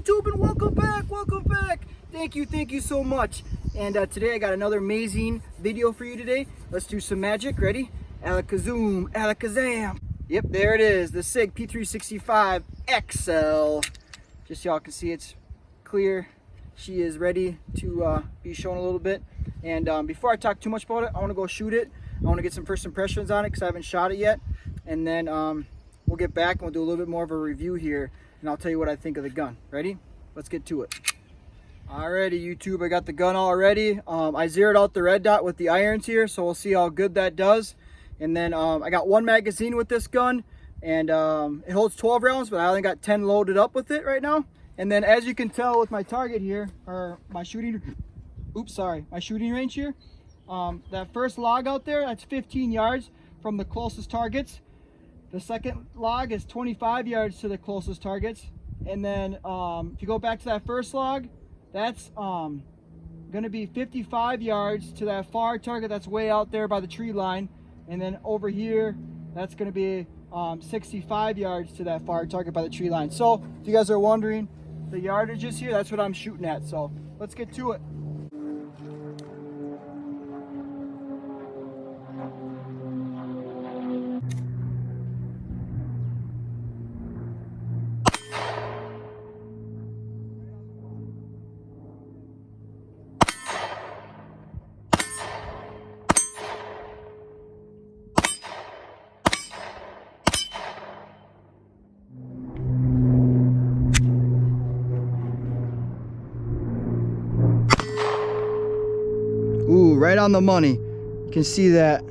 YouTube, and welcome back. Thank you so much. And today I got another amazing video for you today. Let's do some magic. Ready? Alakazoom, alakazam. Yep, there it is, the Sig P365 XL. Just so y'all can see it's clear. She is ready to be shown a little bit. And before I talk too much about it, I want to go shoot it. I want to get some first impressions on it because I haven't shot it yet. And then we'll get back and we'll do a little bit more of a review here. And I'll tell you what I think of the gun. Ready? Let's get to it. Alrighty, YouTube, I got the gun all ready. I zeroed out the red dot with the irons here, so we'll see how good that does. And then I got one magazine with this gun, and it holds 12 rounds, but I only got 10 loaded up with it right now. And then as you can tell with my target here, or my shooting range here, that first log out there, that's 15 yards from the closest targets. The second log is 25 yards to the closest targets. And then if you go back to that first log, that's gonna be 55 yards to that far target that's way out there by the tree line. And then over here, that's gonna be 65 yards to that far target by the tree line. So if you guys are wondering the yardages here, that's what I'm shooting at. So let's get to it. Ooh, right on the money. You can see that.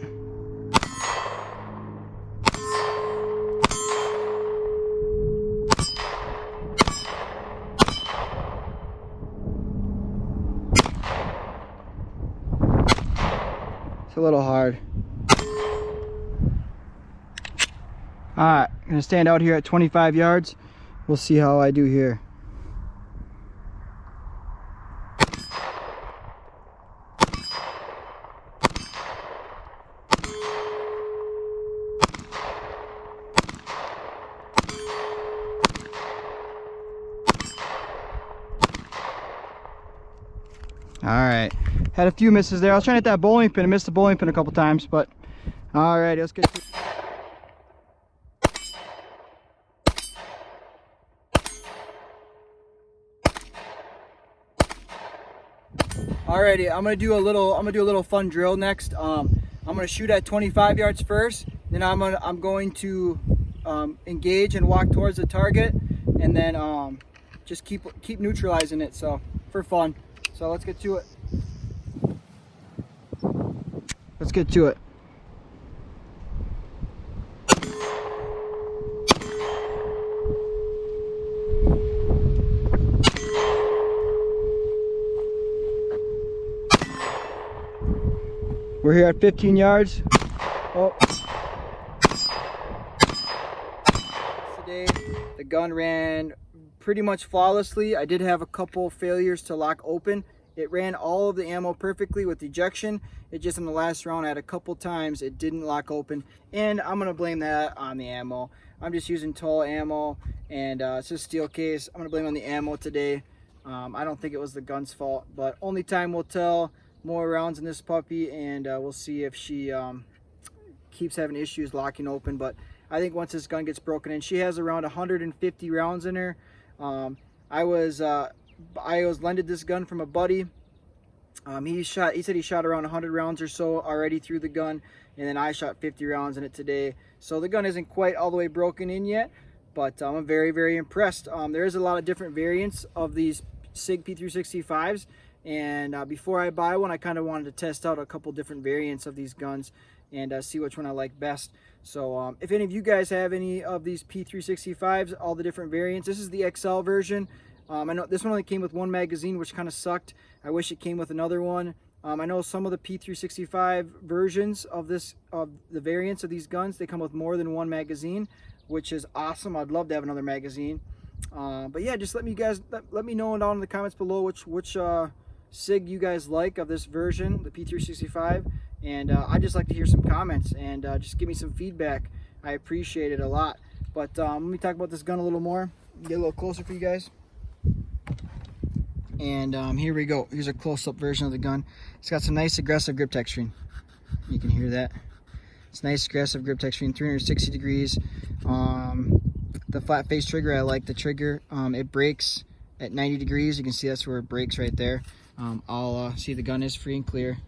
It's a little hard. Alright, I'm gonna stand out here at 25 yards. We'll see how I do here. Alright, had a few misses there. I was trying to hit that bowling pin. I missed the bowling pin a couple times, but alright, let's get to it. Alrighty, I'm gonna do a little fun drill next. I'm gonna shoot at 25 yards first, then I'm going to engage and walk towards the target, and then just keep neutralizing it, so for fun. So let's get to it. Let's get to it. We're here at 15 yards. Oh. Today, the gun ran pretty much flawlessly. I did have a couple failures to lock open. It ran all of the ammo perfectly with ejection. It just in the last round I had a couple times it didn't lock open, and I'm gonna blame that on the ammo. I'm just using tall ammo, and it's a steel case. I'm gonna blame it on the ammo today. I don't think it was the gun's fault, but only time will tell. More rounds in this puppy, and we'll see if she keeps having issues locking open. But I think once this gun gets broken in, she has around 150 rounds in her. I was lended this gun from a buddy. He said he shot around 100 rounds or so already through the gun, and then I shot 50 rounds in it today. So the gun isn't quite all the way broken in yet, but I'm very impressed. There is a lot of different variants of these Sig P365s, and before I buy one, I kind of wanted to test out a couple different variants of these guns and see which one I like best. So if any of you guys have any of these P365s, all the different variants, this is the XL version. I know this one only came with one magazine, which kind of sucked. I wish it came with another one. I know some of the P365 versions of the variants of these guns, they come with more than one magazine, which is awesome. I'd love to have another magazine. But yeah, just let me know down in the comments below which Sig you guys like of this version, the P365, and I'd just like to hear some comments and just give me some feedback. I appreciate it a lot. But let me talk about this gun a little more, get a little closer for you guys. And here we go. Here's a close-up version of the gun. It's got some nice aggressive grip texturing. You can hear that. It's nice aggressive grip texturing, 360 degrees. The flat face trigger, I like the trigger. It breaks at 90 degrees. You can see that's where it breaks right there. I'll see the gun is free and clear.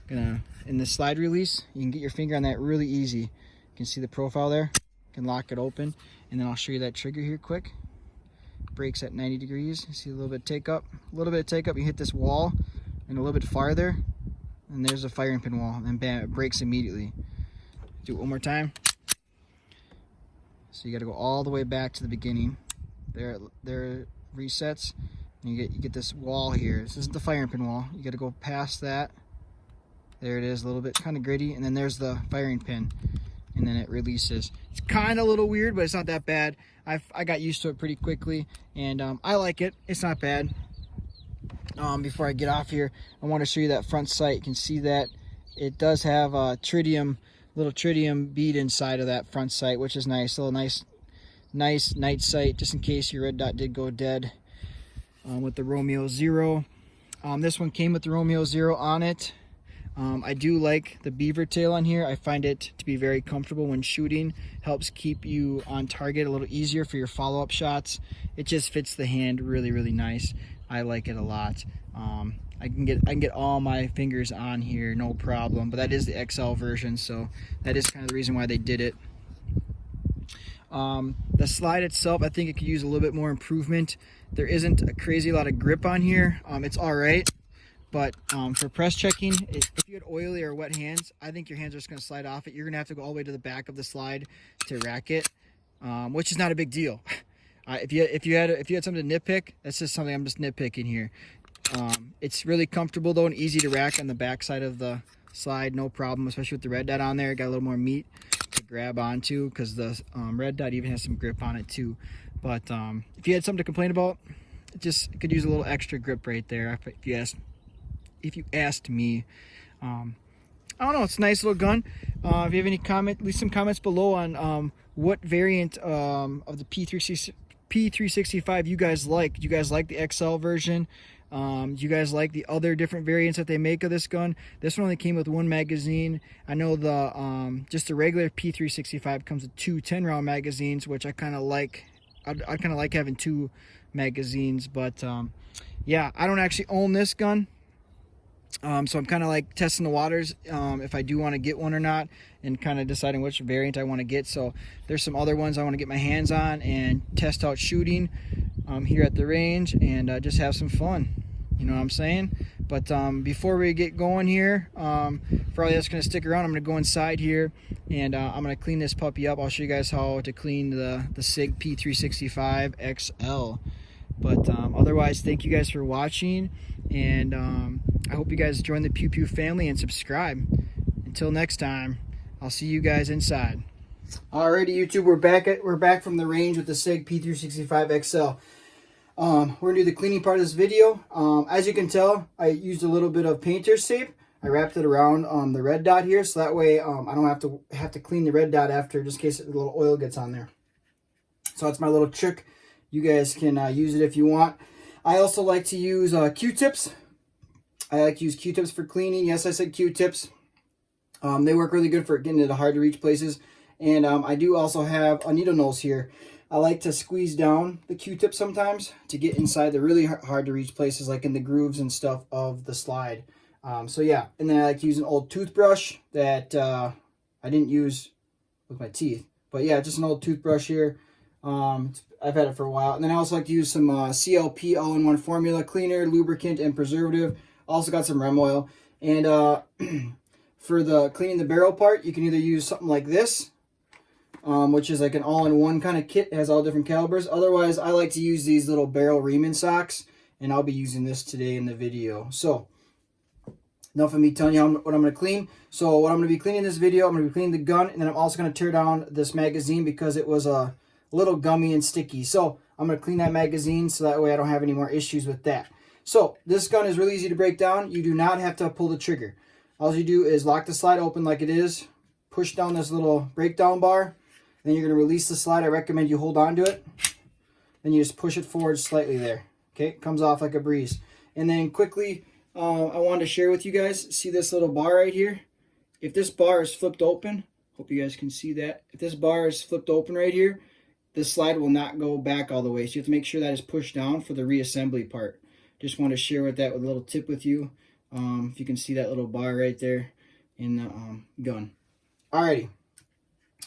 In the slide release, you can get your finger on that really easy. You can see the profile there. You can lock it open, and then I'll show you that trigger here quick. Breaks at 90 degrees. You see a little bit of take up. A little bit of take up. You hit this wall, and a little bit farther, and there's a firing pin wall, and then bam, it breaks immediately. Do it one more time. So you got to go all the way back to the beginning. There it resets. And you get this wall here. This isn't the firing pin wall. You got to go past that. There it is, a little bit kind of gritty, and then there's the firing pin, and then it releases. It's kind of a little weird, but it's not that bad. I got used to it pretty quickly, and I like it. It's not bad. Before I get off here, I want to show you that front sight. You can see that it does have a little tritium bead inside of that front sight, which is nice. A little nice night sight, just in case your red dot did go dead. With the Romeo Zero. This one came with the Romeo Zero on it. I do like the beaver tail on here. I find it to be very comfortable when shooting. Helps keep you on target a little easier for your follow-up shots. It just fits the hand really, really nice. I like it a lot. I can get all my fingers on here, no problem. But that is the XL version, so that is kind of the reason why they did it. The slide itself, I think it could use a little bit more improvement. There isn't a crazy lot of grip on here. It's all right, but for press checking, if you had oily or wet hands, I think your hands are just going to slide off it. You're going to have to go all the way to the back of the slide to rack it, which is not a big deal. If you had something to nitpick, that's just something I'm just nitpicking here. It's really comfortable though and easy to rack on the back side of the slide, no problem, especially with the red dot on there. It got a little more meat to grab onto because the red dot even has some grip on it too. But if you had something to complain about, it could use a little extra grip right there. If you asked me, I don't know. It's a nice little gun. If you have any leave some comments below on what variant of the P365 you guys like. Do you guys like the XL version? Do you guys like the other different variants that they make of this gun? This one only came with one magazine. I know the just the regular P365 comes with two 10-round magazines, which I kind of like. I kind of like having two magazines, but yeah, I don't actually own this gun. So I'm kind of like testing the waters if I do want to get one or not, and kind of deciding which variant I want to get. So there's some other ones I want to get my hands on and test out shooting here at the range, and just have some fun. You know what I'm saying? But before we get going here, for all that's going to stick around, I'm going to go inside here, and I'm going to clean this puppy up. I'll show you guys how to clean the Sig P365 XL. But otherwise, thank you guys for watching, and I hope you guys join the Pew Pew family and subscribe. Until next time, I'll see you guys inside. Alrighty, YouTube, we're back from the range with the Sig P365 XL. We're gonna do the cleaning part of this video. As you can tell, I used a little bit of painter's tape. I wrapped it around the red dot here, so that way I don't have to clean the red dot after, just in case a little oil gets on there. So that's my little trick. You guys can use it if you want. I also like to use Q-tips. I like to use Q-tips for cleaning. Yes, I said Q-tips. They work really good for getting into hard to reach places. And I do also have a needle nose here. I like to squeeze down the Q-tip sometimes to get inside the really hard to reach places, like in the grooves and stuff of the slide. So yeah, and then I like to use an old toothbrush that I didn't use with my teeth. But yeah, just an old toothbrush here. I've had it for a while. And then I also like to use some CLP all-in-one formula cleaner, lubricant, and preservative. Also got some Rem oil. And for the cleaning the barrel part, you can either use something like this, which is like an all-in-one kind of kit. It has all different calibers. Otherwise, I like to use these little barrel Riemann socks, and I'll be using this today in the video. So, enough of me telling you what I'm going to clean. So, what I'm going to be cleaning in this video, I'm going to be cleaning the gun, and then I'm also going to tear down this magazine because it was a little gummy and sticky. So, I'm going to clean that magazine so that way I don't have any more issues with that. So, this gun is really easy to break down. You do not have to pull the trigger. All you do is lock the slide open like it is, push down this little breakdown bar, then you're going to release the slide. I recommend you hold on to it. Then you just push it forward slightly there. Okay, it comes off like a breeze. And then quickly, I wanted to share with you guys, see this little bar right here? If this bar is flipped open, hope you guys can see that. If this bar is flipped open right here, this slide will not go back all the way. So you have to make sure that is pushed down for the reassembly part. Just want to share with that with a little tip with you. If you can see that little bar right there in the gun. Alrighty.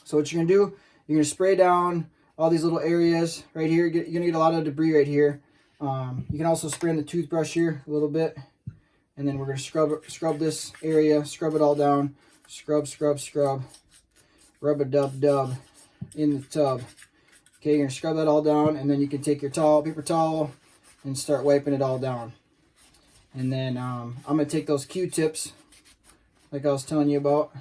So what you're going to do, you're going to spray down all these little areas right here. You're going to get a lot of debris right here. You can also spray in the toothbrush here a little bit. And then we're going to scrub this area, scrub it all down. Scrub, scrub, scrub. Rub-a-dub-dub in the tub. Okay, you're going to scrub that all down, and then you can take your paper towel, and start wiping it all down. And then I'm going to take those Q-tips, like I was telling you about,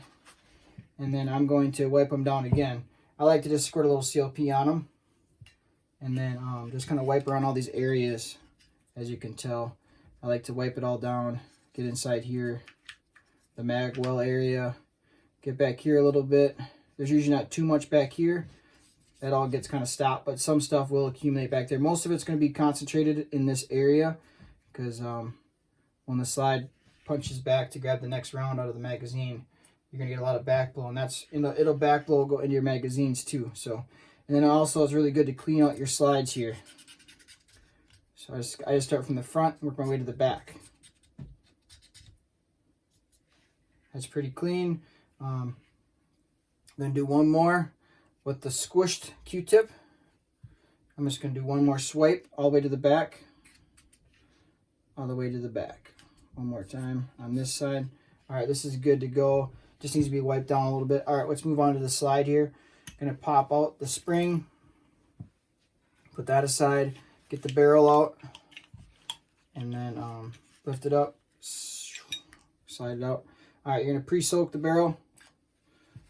and then I'm going to wipe them down again. I like to just squirt a little CLP on them, and then just kind of wipe around all these areas. As you can tell, I like to wipe it all down, get inside here, the mag well area, get back here a little bit. There's usually not too much back here. That all gets kind of stopped, but some stuff will accumulate back there. Most of it's going to be concentrated in this area because when the slide punches back to grab the next round out of the magazine, you're going to get a lot of backblow, and that's it'll backblow go into your magazines too. So, and then also it's really good to clean out your slides here. So I just start from the front and work my way to the back. That's pretty clean. Then do one more with the squished Q-tip. I'm just going to do one more swipe all the way to the back. All the way to the back. One more time on this side. All right, this is good to go. Just needs to be wiped down a little bit. All right, let's move on to the slide here. Going to pop out the spring. Put that aside. Get the barrel out. And then lift it up. Slide it out. All right, you're going to pre-soak the barrel.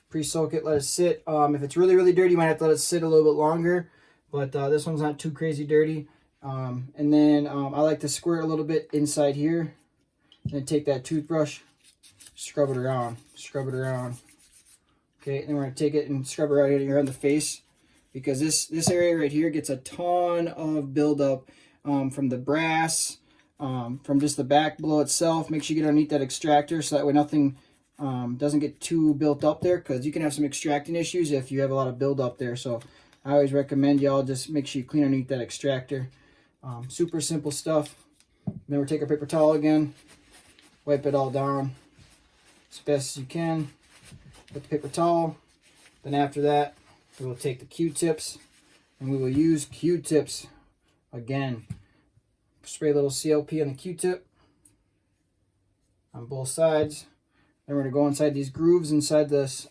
Pre-soak it, let it sit. If it's really, really dirty, you might have to let it sit a little bit longer. But this one's not too crazy dirty. And then I like to squirt a little bit inside here. And then take that toothbrush, scrub it around. Scrub it around. Okay, and then we're going to take it and scrub it right here on the face. Because this area right here gets a ton of buildup from the brass, from just the back blow itself. Make sure you get underneath that extractor so that way nothing doesn't get too built up there, because you can have some extracting issues if you have a lot of buildup there. So I always recommend y'all just make sure you clean underneath that extractor. Super simple stuff. Then we'll take our paper towel again, wipe it all down as best as you can with the paper towel. Then after that, we will take the Q-tips and we will use Q-tips again. Spray a little CLP on the Q-tip on both sides. Then we're going to go inside these grooves inside this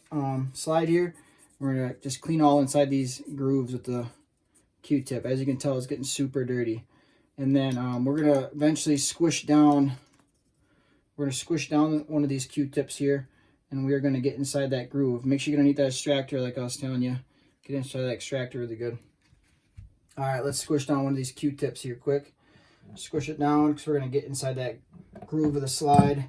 slide here. We're going to just clean all inside these grooves with the Q-tip. As you can tell, it's getting super dirty. And then we're going to eventually squish down. We're going to squish down one of these Q-tips here. And we are going to get inside that groove. Make sure you don't need that extractor like I was telling you. Get inside that extractor really good. All right, let's squish down one of these Q-tips here quick. Squish it down because we're going to get inside that groove of the slide.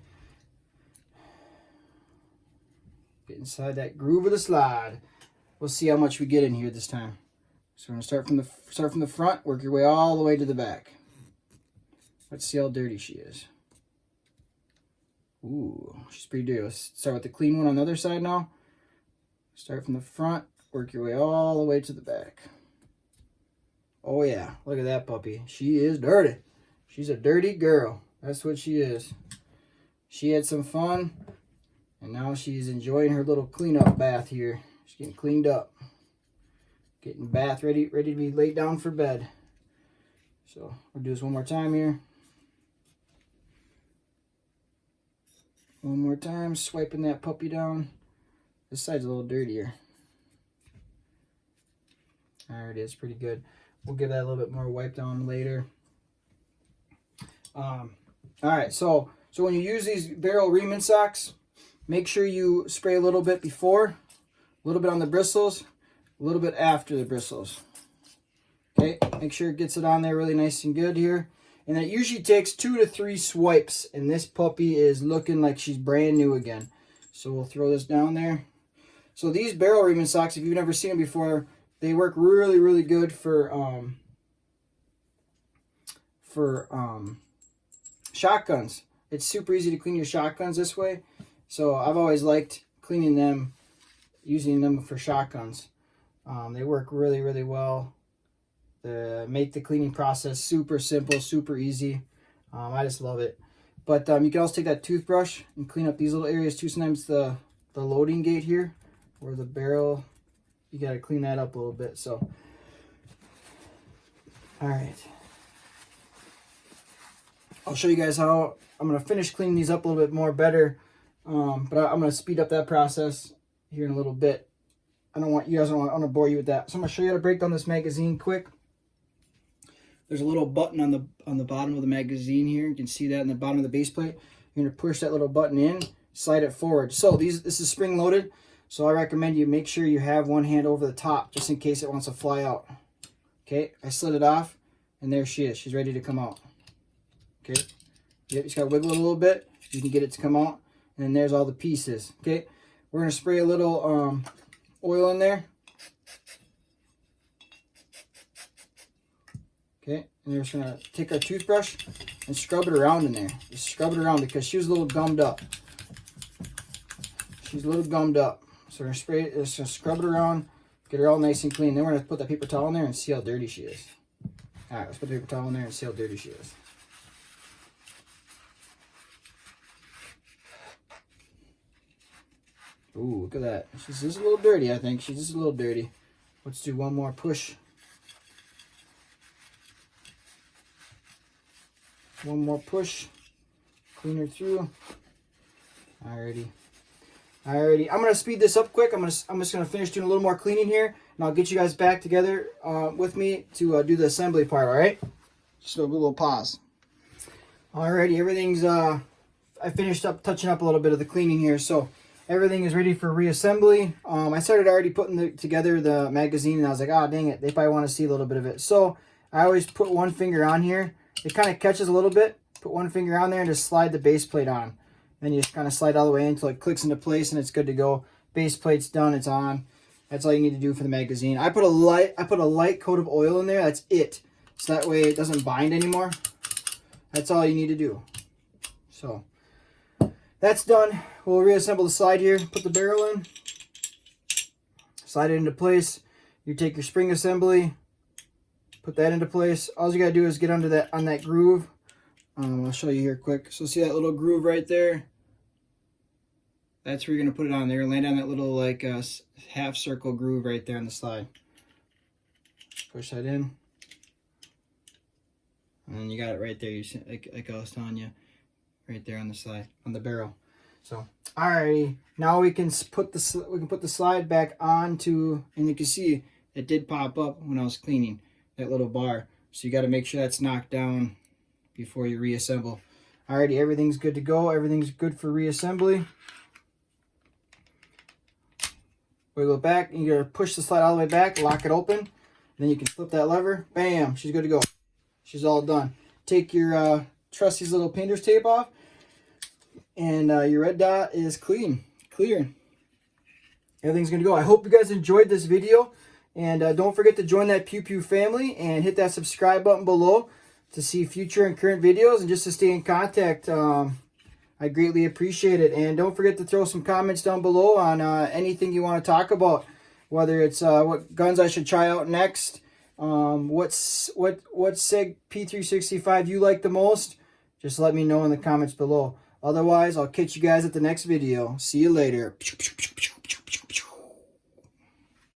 Get inside that groove of the slide. We'll see how much we get in here this time. So we're going to start from the front, work your way all the way to the back. Let's see how dirty she is. Ooh, she's pretty dirty. Let's start with the clean one on the other side now. Start from the front, work your way all the way to the back. Oh yeah, look at that puppy. She is dirty. She's a dirty girl. That's what she is. She had some fun, and now she's enjoying her little cleanup bath here. She's getting cleaned up. Getting bath ready to be laid down for bed. So we'll do this one more time here. One more time, swiping that puppy down. This side's a little dirtier. There it is, pretty good. We'll give that a little bit more wipe down later. All right, so when you use these barrel reaming socks, make sure you spray a little bit before, a little bit on the bristles, a little bit after the bristles. Okay, make sure it gets it on there really nice and good here. And it usually takes 2 to 3 swipes, and this puppy is looking like she's brand new again. So we'll throw this down there. So these barrel reaming socks, if you've never seen them before, they work really, really good for shotguns. It's super easy to clean your shotguns this way. So I've always liked cleaning them, using them for shotguns. They work really, really well. They make the cleaning process super simple, super easy. I just love it. But you can also take that toothbrush and clean up these little areas too. Sometimes the loading gate here, or the barrel, you got to clean that up a little bit. So, all right. I'll show you guys how I'm going to finish cleaning these up a little bit more better. But I'm going to speed up that process here in a little bit. I don't want to bore you with that. So I'm going to show you how to break down this magazine quick. There's a little button on the bottom of the magazine here. You can see that in the bottom of the base plate. You're going to push that little button in, slide it forward. So this is spring loaded. So I recommend you make sure you have one hand over the top just in case it wants to fly out. Okay, I slid it off and there she is. She's ready to come out. Okay, yep, you just got to wiggle it a little bit. You can get it to come out. And then there's all the pieces. Okay, we're going to spray a little oil in there. Okay, and we're just going to take our toothbrush and scrub it around in there. Just scrub it around because she was a little gummed up. She's a little gummed up. So we're going to spray it, just going to scrub it around, get her all nice and clean. Then we're going to put that paper towel in there and see how dirty she is. All right, let's put the paper towel in there and see how dirty she is. Ooh, look at that. She's just a little dirty, I think. She's just a little dirty. Let's do one more push. One more push. Clean her through. Alrighty. I'm going to speed this up quick. I'm just going to finish doing a little more cleaning here. And I'll get you guys back together with me to do the assembly part, alright? Just a little pause. Alrighty, everything's... I finished up touching up a little bit of the cleaning here. So... everything is ready for reassembly. I started already putting together the magazine, and I was like, oh, dang it. They probably want to see a little bit of it. So I always put one finger on here. It kind of catches a little bit. Put one finger on there and just slide the base plate on. Then you just kind of slide all the way until it clicks into place, and it's good to go. Base plate's done. It's on. That's all you need to do for the magazine. I put a light coat of oil in there. That's it. So that way it doesn't bind anymore. That's all you need to do. So... that's done. We'll reassemble the slide here. Put the barrel in. Slide it into place. You take your spring assembly. Put that into place. All you gotta do is get under that on that groove. I'll show you here quick. So see that little groove right there? That's where you're gonna put it on there. Land on that little like half circle groove right there on the slide. Push that in. And then you got it right there. You see, like I was telling you. Right there on the slide, on the barrel. So, alrighty, now we can put the slide back onto, and you can see it did pop up when I was cleaning that little bar. So you got to make sure that's knocked down before you reassemble. Alrighty, everything's good to go. Everything's good for reassembly. Wiggle it back, and you're gonna push the slide all the way back, lock it open, and then you can flip that lever. Bam! She's good to go. She's all done. Take your Trusty's little painter's tape off, and your red dot is clear. Everything's gonna go. I hope you guys enjoyed this video, and don't forget to join that Pew Pew family and hit that subscribe button below to see future and current videos and just to stay in contact. I greatly appreciate it, and don't forget to throw some comments down below on anything you want to talk about, whether it's what guns I should try out next, what Sig P365 you like the most. Just let me know in the comments below. Otherwise, I'll catch you guys at the next video. See you later.